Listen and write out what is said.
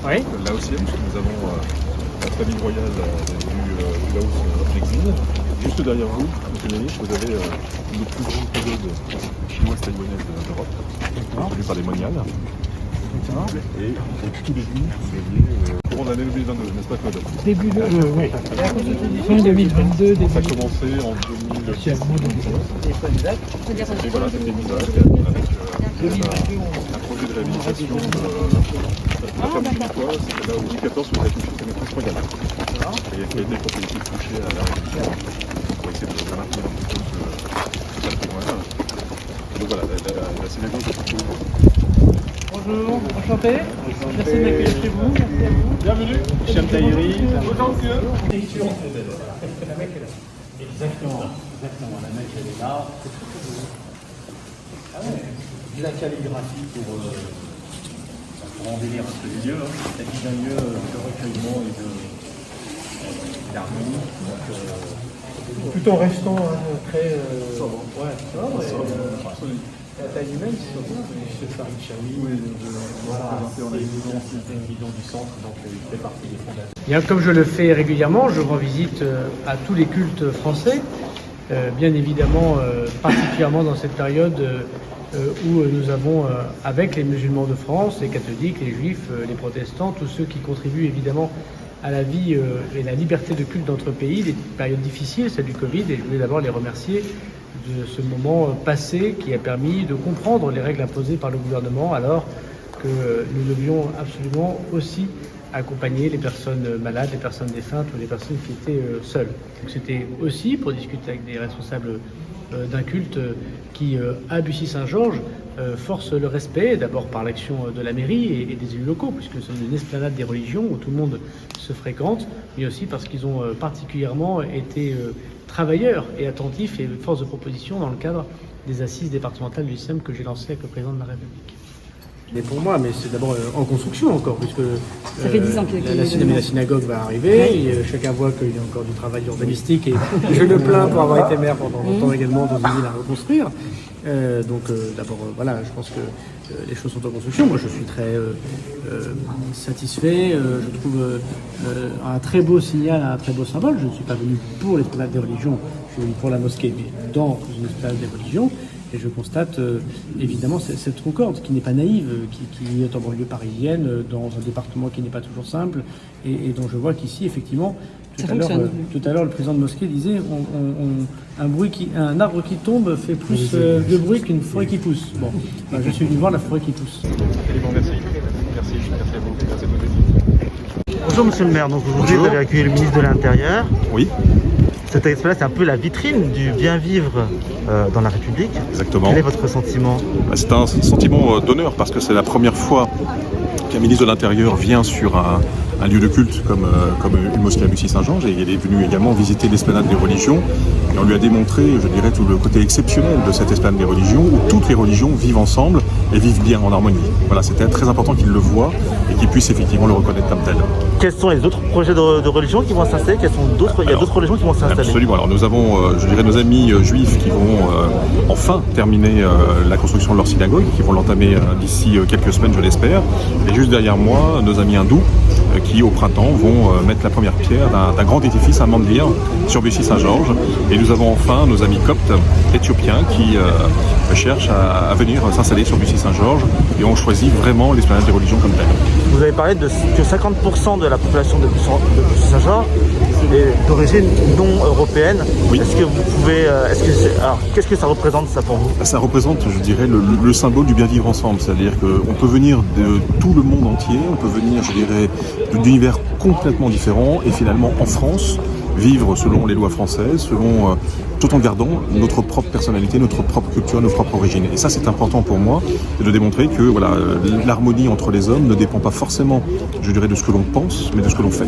Oui. laotienne, puisque nous avons la famille royale du Laos en exil. Juste derrière vous, monsieur le ministre, vous avez une des plus grandes pagode chinoise-taïwanaise d'Europe, produite par les moniales. Et au tout début, vous aviez courant d'année 2022, n'est-ce pas Claude? Début de... oui. Fin 2022, début... Ça a commencé en 2016. Et voilà, c'était mis avec un projet de réhabilitation de la ferme du Minicois. C'était là où Louis XIV faisait toucher sa maîtrise royale. Et qui a été propriété touchée à la révolution pour essayer de maintenir un petit peu ce patrimoine. Donc voilà, la synagogue est plutôt... Bonjour, enchanté. Merci de m'accueillir chez vous. Merci à vous. Bienvenue. Cham Tahiri. Autant que... Exactement. La mec, elle est là. Ah ouais. De la calligraphie pour en délire un peu les lieux. Ça dit un lieu de recueillement et d'harmonie. Tout en restant très... ouais, ça va. La taille humaine, c'est surtout c'est Farid Chaoui. Voilà, c'est l'évident du centre, donc il fait partie des fondateurs. Bien, comme je le fais régulièrement, je rends visite à tous les cultes français, bien évidemment, particulièrement dans cette période où nous avons, avec les musulmans de France, les catholiques, les juifs, les protestants, tous ceux qui contribuent évidemment à la vie et la liberté de culte dans notre pays, des périodes difficiles, celle du Covid, et je voulais d'abord les remercier de ce moment passé qui a permis de comprendre les règles imposées par le gouvernement alors que nous devions absolument aussi accompagner les personnes malades, les personnes défuntes ou les personnes qui étaient seules. Donc c'était aussi pour discuter avec des responsables d'un culte qui, à Bussy-Saint-Georges, force le respect, d'abord par l'action de la mairie et des élus locaux, puisque c'est une esplanade des religions où tout le monde se fréquente, mais aussi parce qu'ils ont particulièrement été travailleurs et attentifs et force de proposition dans le cadre des assises départementales du SEM que j'ai lancées avec le président de la République. Et pour moi, mais c'est d'abord en construction encore, puisque ça fait 10 ans qu'il la synagogue va arriver, et chacun voit qu'il y a encore du travail urbanistique, et je le plains pour avoir été maire pendant longtemps également dans une ville à reconstruire. D'abord, voilà, je pense que les choses sont en construction. Moi, je suis très satisfait. Je trouve un très beau signal, un très beau symbole. Je ne suis pas venu pour l'esplanade des religions, je suis venu pour la mosquée, mais dans une esplanade des religions. Et je constate évidemment cette concorde qui n'est pas naïve, qui est en banlieue parisienne, dans un département qui n'est pas toujours simple, et dont je vois qu'ici, effectivement, tout à l'heure, le président de mosquée disait un arbre qui tombe fait plus de bruit qu'une forêt qui pousse. Bon, je suis venu voir la forêt qui pousse. Merci. Merci à vous. Merci à vous. Bonjour Monsieur le maire, donc aujourd'hui vous avez accueilli le ministre de l'Intérieur. Oui. Cette expérience, c'est un peu la vitrine du bien vivre dans la République. Exactement. Quel est votre sentiment? C'est un sentiment d'honneur parce que c'est la première fois qu'un ministre de l'Intérieur vient sur un lieu de culte comme une mosquée à Bussy-Saint-Georges, et il est venu également visiter l'esplanade des religions, et on lui a démontré, je dirais, tout le côté exceptionnel de cette esplanade des religions où toutes les religions vivent ensemble et vivent bien en harmonie. Voilà, c'était très important qu'il le voie et qu'il puisse effectivement le reconnaître comme tel. Quels sont les autres projets de religion qui vont s'installer? Il y a d'autres religions qui vont s'installer? Absolument. Alors nous avons, je dirais, nos amis juifs qui vont enfin terminer la construction de leur synagogue, qui vont l'entamer d'ici quelques semaines, je l'espère. Et juste derrière moi, nos amis hindous qui, au printemps, vont mettre la première pierre d'un grand édifice, un mandir, sur Bussy-Saint-Georges. Et nous avons enfin nos amis coptes éthiopiens qui cherchent à venir s'installer sur Bussy-Saint-Georges et ont choisi vraiment l'esplanade des religions comme telle. Vous avez parlé que 50% de la population de Bussy-Saint-Georges est d'origine non européenne. Oui. Est-ce que vous pouvez... alors, qu'est-ce que ça représente ça pour vous? Ça représente, je dirais, le symbole du bien vivre ensemble. C'est-à-dire qu'on peut venir de tout le monde entier, on peut venir, je dirais, d'univers complètement différents, et finalement en France, vivre selon les lois françaises, tout en gardant notre propre personnalité, notre propre culture, nos propres origines. Et ça, c'est important pour moi, de démontrer que voilà, l'harmonie entre les hommes ne dépend pas forcément, je dirais, de ce que l'on pense, mais de ce que l'on fait.